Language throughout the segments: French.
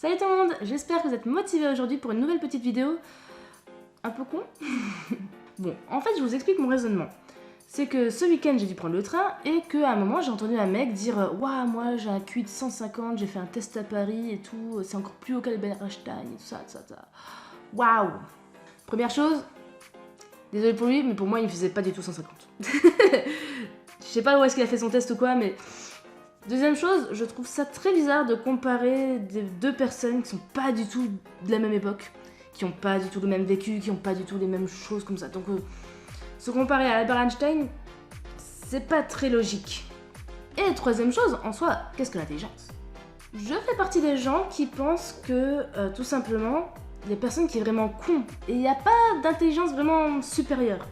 Salut tout le monde, j'espère que vous êtes motivés aujourd'hui pour une nouvelle petite vidéo. Un peu con. Bon, en fait je vous explique mon raisonnement. C'est que ce week-end j'ai dû prendre le train et qu'à un moment j'ai entendu un mec dire « Waouh, moi j'ai un QI de 150, j'ai fait un test à Paris et tout, c'est encore plus haut qu'Albert Einstein et tout ça, tout ça, tout ça. » Waouh. Première chose, désolé pour lui, mais pour moi il ne faisait pas du tout 150. Je sais pas où est-ce qu'il a fait son test ou quoi, mais... Deuxième chose, je trouve ça très bizarre de comparer des deux personnes qui sont pas du tout de la même époque, qui ont pas du tout le même vécu, qui ont pas du tout les mêmes choses comme ça. Donc se comparer à Albert Einstein, c'est pas très logique. Et troisième chose, en soi, qu'est-ce que l'intelligence? Je fais partie des gens qui pensent que, tout simplement, il y a personne qui est vraiment con, et il n'y a pas d'intelligence vraiment supérieure.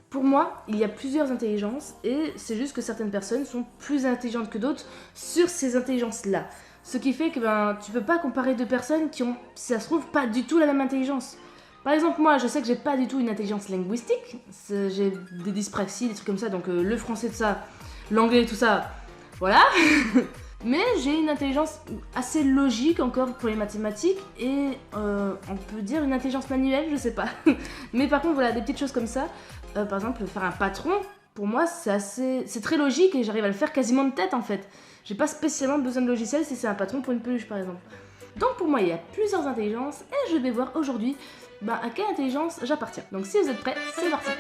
Pour moi, il y a plusieurs intelligences et c'est juste que certaines personnes sont plus intelligentes que d'autres sur ces intelligences-là. Ce qui fait que tu peux pas comparer deux personnes qui ont, si ça se trouve, pas du tout la même intelligence. Par exemple, moi, je sais que j'ai pas du tout une intelligence linguistique. J'ai des dyspraxies, des trucs comme ça, donc le français, tout ça, l'anglais, tout ça, voilà. Mais j'ai une intelligence assez logique encore pour les mathématiques et on peut dire une intelligence manuelle, je sais pas. Mais par contre, voilà, des petites choses comme ça. Par exemple, faire un patron, pour moi, c'est très logique et j'arrive à le faire quasiment de tête en fait. J'ai pas spécialement besoin de logiciel si c'est un patron pour une peluche par exemple. Donc pour moi, il y a plusieurs intelligences et je vais voir aujourd'hui à quelle intelligence j'appartiens. Donc si vous êtes prêts, c'est parti.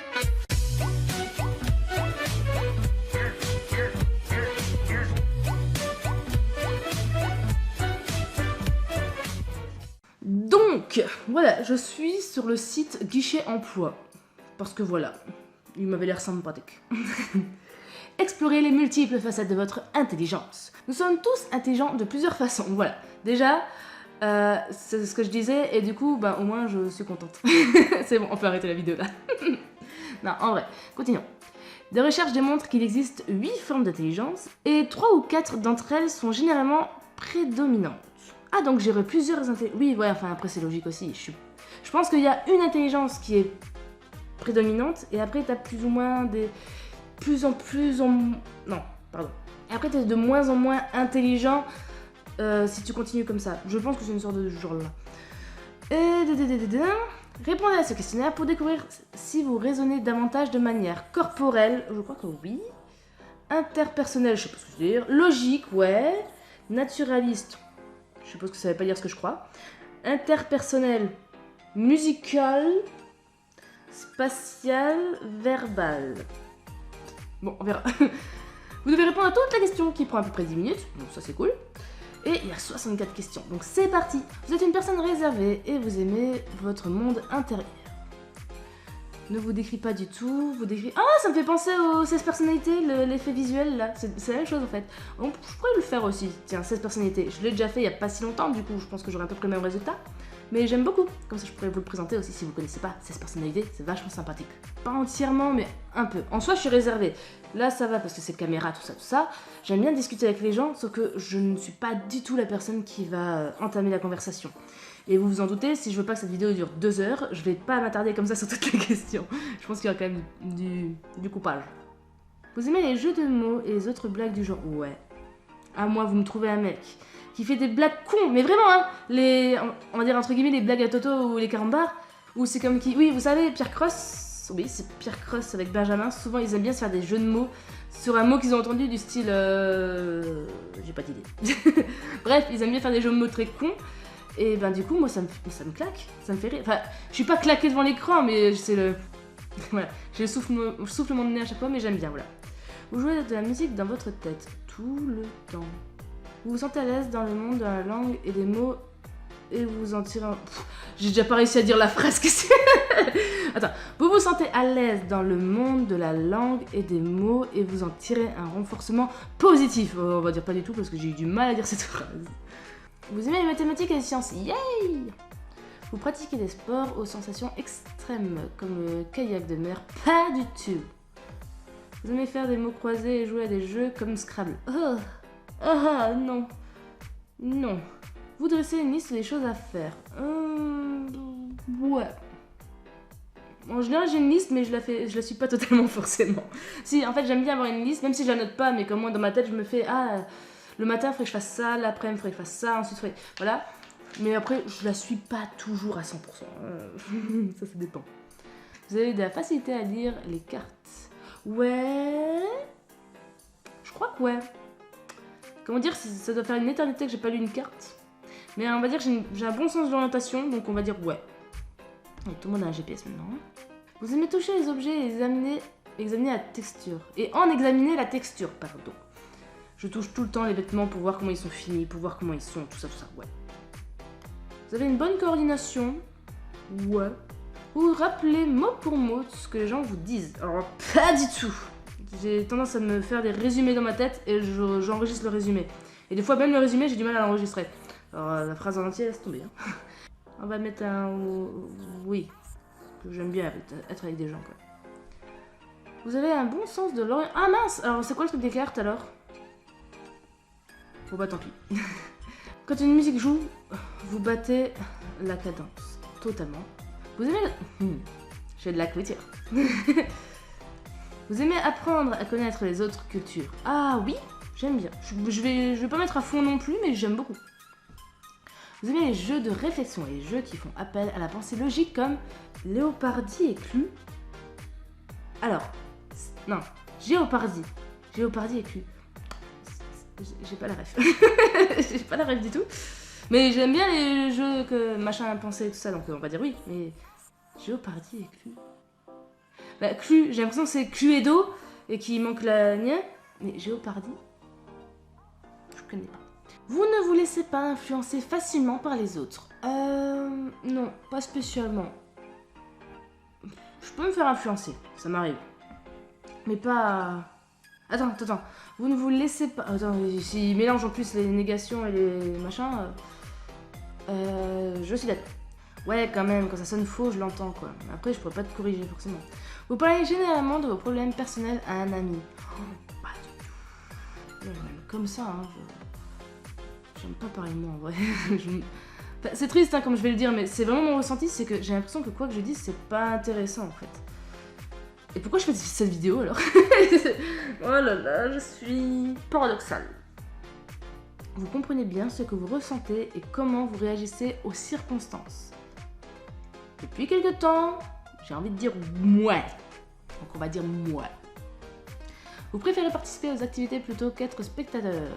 Donc, voilà, je suis sur le site Guichet Emploi. Parce que voilà, il m'avait l'air sympathique. Explorez les multiples facettes de votre intelligence. Nous sommes tous intelligents de plusieurs façons. Voilà, déjà, c'est ce que je disais, et du coup, au moins je suis contente. C'est bon, on peut arrêter la vidéo là. Non, en vrai, continuons. Des recherches démontrent qu'il existe 8 formes d'intelligence, et 3 ou 4 d'entre elles sont généralement prédominantes. Ah, donc j'aurais plusieurs intelligences. Oui, ouais, enfin après c'est logique aussi. Je pense qu'il y a une intelligence qui est prédominante et après t'as plus ou moins des... Non, pardon. Et après t'es de moins en moins intelligent si tu continues comme ça. Je pense que c'est une sorte de genre là. Répondez à ce questionnaire pour découvrir si vous raisonnez davantage de manière corporelle, je crois que oui. Interpersonnelle, je sais pas ce que je veux dire. Logique, ouais. Naturaliste, je suppose que ça veut pas dire ce que je crois. Interpersonnel, musical, spatial, verbal. Bon, on verra. Vous devez répondre à toute la question qui prend à peu près 10 minutes, donc ça c'est cool. Et il y a 64 questions, donc c'est parti. Vous êtes une personne réservée et vous aimez votre monde intérieur. Ne vous décrit pas du tout, vous décrit... Ah, ça me fait penser aux 16 personnalités, l'effet visuel là, c'est la même chose en fait. Donc, je pourrais le faire aussi, tiens, 16 personnalités. Je l'ai déjà fait il y a pas si longtemps, du coup je pense que j'aurai à peu près le même résultat. Mais j'aime beaucoup, comme ça je pourrais vous le présenter aussi si vous connaissez pas 16 personnalités, c'est vachement sympathique. Pas entièrement, mais un peu. En soi je suis réservée, là ça va parce que c'est caméra, tout ça. J'aime bien discuter avec les gens, sauf que je ne suis pas du tout la personne qui va entamer la conversation. Et vous vous en doutez, si je veux pas que cette vidéo dure 2 heures, je vais pas m'attarder comme ça sur toutes les questions. Je pense qu'il y aura quand même du coupage. Vous aimez les jeux de mots et les autres blagues du genre? Ouais. Ah, moi, vous me trouvez un mec qui fait des blagues cons, mais vraiment, hein, on va dire entre guillemets les blagues à Toto ou les carambars, ou c'est comme qui... Oui, vous savez, Pierre Cross, oui, c'est Pierre Cross avec Benjamin, souvent ils aiment bien se faire des jeux de mots sur un mot qu'ils ont entendu du style... J'ai pas d'idée. Bref, ils aiment bien faire des jeux de mots très cons. Et du coup, moi, ça me claque, ça me fait rire. Enfin, je suis pas claquée devant l'écran, mais c'est le... Voilà, je souffle mon nez à chaque fois, mais j'aime bien, voilà. Vous jouez de la musique dans votre tête, tout le temps. Vous vous sentez à l'aise dans le monde de la langue et des mots, et vous en tirez un... J'ai déjà pas réussi à dire la phrase que c'est... Attends, vous vous sentez à l'aise dans le monde de la langue et des mots, et vous en tirez un renforcement positif. On va dire pas du tout, parce que j'ai eu du mal à dire cette phrase. Vous aimez les mathématiques et les sciences, yay! Vous pratiquez des sports aux sensations extrêmes, comme le kayak de mer, pas du tout. Vous aimez faire des mots croisés et jouer à des jeux comme Scrabble. Oh, ah, non. Non. Vous dressez une liste des choses à faire. Ouais. En général, j'ai une liste, mais je la suis pas totalement forcément. Si, en fait, j'aime bien avoir une liste, même si je la note pas, mais comme moi, dans ma tête, je me fais, le matin, il faudrait que je fasse ça, l'après-midi, il faudrait que je fasse ça, ensuite, voilà. Mais après, je la suis pas toujours à 100%. Ça dépend. Vous avez de la facilité à lire les cartes. Ouais. Je crois que ouais. Comment dire, ça doit faire une éternité que j'ai pas lu une carte. Mais on va dire que j'ai un bon sens de l'orientation, donc on va dire ouais. Et tout le monde a un GPS maintenant. Vous aimez toucher les objets et examiner la texture. Et en examiner la texture, pardon. Je touche tout le temps les vêtements pour voir comment ils sont finis, pour voir comment ils sont, tout ça, ouais. Vous avez une bonne coordination. Ouais. Vous vous rappelez mot pour mot ce que les gens vous disent. Alors, pas du tout. J'ai tendance à me faire des résumés dans ma tête et j'enregistre le résumé. Et des fois, même le résumé, j'ai du mal à l'enregistrer. Alors, la phrase en entier, laisse tomber. Hein. On va mettre un oui. Que j'aime bien être avec des gens, quoi. Vous avez un bon sens de l'orientation. Ah mince! Alors, c'est quoi le truc des cartes alors? Bon bah tant pis. Quand une musique joue, vous battez la cadence. Totalement. Vous aimez... J'ai de la couture. Vous aimez apprendre à connaître les autres cultures. Ah oui, j'aime bien. Je vais pas mettre à fond non plus, mais j'aime beaucoup. Vous aimez les jeux de réflexion et les jeux qui font appel à la pensée logique comme Léopardi et Clue. Alors, non, Géopardi. Géopardi et Clue. J'ai pas la ref. J'ai pas la ref du tout. Mais j'aime bien les jeux que machin pensait et tout ça, donc on va dire oui. Mais Géopardi et Clue. Bah, Clue, j'ai l'impression que c'est Cluedo et qu'il manque la nia. Mais Géopardi, je connais pas. Vous ne vous laissez pas influencer facilement par les autres. Non, pas spécialement. Je peux me faire influencer, ça m'arrive. Mais pas... Attends. Vous ne vous laissez pas... Attends, s'il mélange en plus les négations et les machins... je suis d'accord. Ouais, quand même, quand ça sonne faux, je l'entends, quoi. Après, je pourrais pas te corriger, forcément. Vous parlez généralement de vos problèmes personnels à un ami. Oh, pas du tout. Ouais, même comme ça, hein, j'aime pas parler de moi, en vrai. Enfin, c'est triste, hein, comme je vais le dire, mais c'est vraiment mon ressenti, c'est que j'ai l'impression que quoi que je dise, c'est pas intéressant, en fait. Et pourquoi je fais cette vidéo, alors? Oh là là, je suis paradoxale. Vous comprenez bien ce que vous ressentez et comment vous réagissez aux circonstances. Depuis quelque temps, j'ai envie de dire ouais. Donc on va dire ouais. Vous préférez participer aux activités plutôt qu'être spectateur.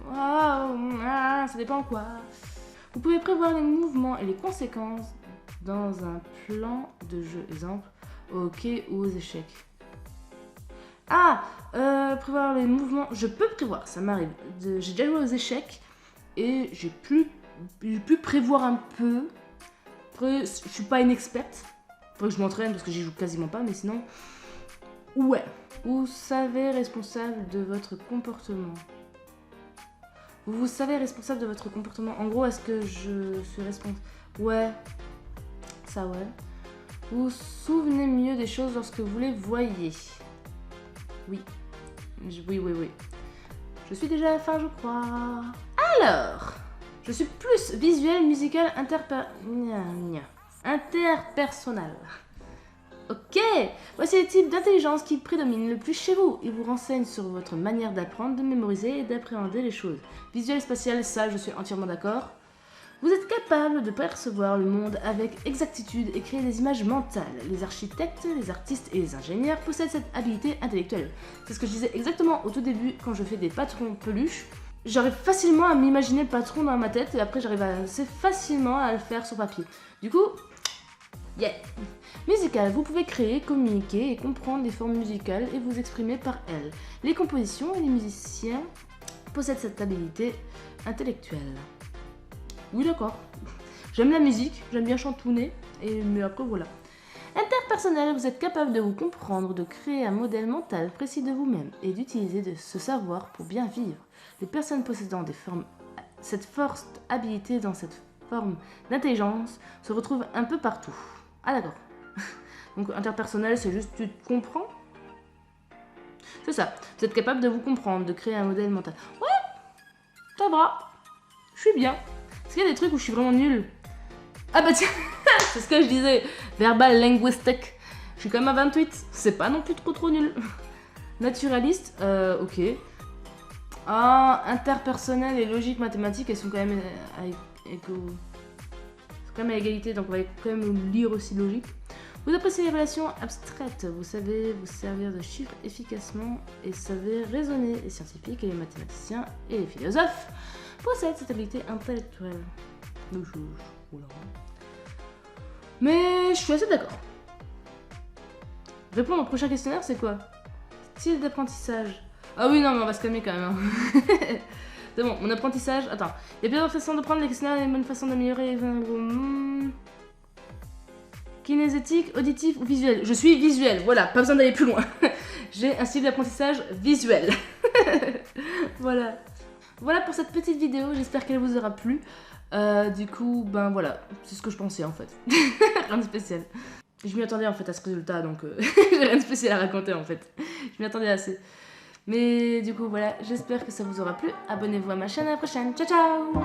Ça dépend quoi. Vous pouvez prévoir les mouvements et les conséquences dans un plan de jeu. Exemple, au hockey ou aux échecs. Prévoir les mouvements. Je peux prévoir, ça m'arrive. J'ai déjà joué aux échecs et j'ai pu prévoir un peu. Après, je suis pas une experte. Faudrait que je m'entraîne parce que j'y joue quasiment pas, mais sinon. Ouais. Vous savez responsable de votre comportement. Vous savez responsable de votre comportement. En gros, est-ce que je suis responsable? Ouais. Ça, ouais. Vous vous souvenez mieux des choses lorsque vous les voyez. Oui. Oui. Je suis déjà à la fin, je crois. Alors, je suis plus visuel, musical, interpersonnel. Ok, voici les types d'intelligence qui prédominent le plus chez vous. Ils vous renseignent sur votre manière d'apprendre, de mémoriser et d'appréhender les choses. Visuel, spatial, ça, je suis entièrement d'accord. Vous êtes capable de percevoir le monde avec exactitude et créer des images mentales. Les architectes, les artistes et les ingénieurs possèdent cette habilité intellectuelle. C'est ce que je disais exactement au tout début quand je fais des patrons peluches. J'arrive facilement à m'imaginer le patron dans ma tête et après j'arrive assez facilement à le faire sur papier. Du coup, yeah. Musical, vous pouvez créer, communiquer et comprendre des formes musicales et vous exprimer par elles. Les compositions et les musiciens possèdent cette habilité intellectuelle. Oui, d'accord. J'aime la musique, j'aime bien chantouner, mais après voilà. Interpersonnel, vous êtes capable de vous comprendre, de créer un modèle mental précis de vous-même et d'utiliser ce savoir pour bien vivre. Les personnes possédant cette forte habilité dans cette forme d'intelligence se retrouvent un peu partout. Ah d'accord. Donc interpersonnel, c'est juste tu te comprends. C'est ça. Vous êtes capable de vous comprendre, de créer un modèle mental. Ouais, ça va. Je suis bien. Est-ce qu'il y a des trucs où je suis vraiment nulle? Ah bah tiens, c'est ce que je disais. Verbal, linguistique. Je suis quand même à 28. C'est pas non plus trop nul. Naturaliste, ok. Ah, interpersonnel et logique mathématique, elles sont quand même à égalité, donc on va quand même lire aussi logique. Vous appréciez les relations abstraites, vous savez vous servir de chiffres efficacement et savez raisonner. Les scientifiques et les mathématiciens et les philosophes possèdent cette habilité intellectuelle. Oula. Mais je suis assez d'accord. Répondre au prochain questionnaire, c'est quoi? Style d'apprentissage. Ah oui, non, mais on va se calmer quand même. Hein. C'est bon, mon apprentissage. Attends, il y a plusieurs façons de prendre les questionnaires et une bonne façon d'améliorer. Kinesthétique, auditif ou visuel? Je suis visuel, voilà, pas besoin d'aller plus loin. J'ai un style d'apprentissage visuel. Voilà. Voilà pour cette petite vidéo, j'espère qu'elle vous aura plu. Du coup, ben voilà, c'est ce que je pensais en fait. Rien de spécial. Je m'y attendais en fait à ce résultat, donc j'ai rien de spécial à raconter en fait. Je m'y attendais assez. Mais du coup voilà, j'espère que ça vous aura plu. Abonnez-vous à ma chaîne, à la prochaine. Ciao ciao.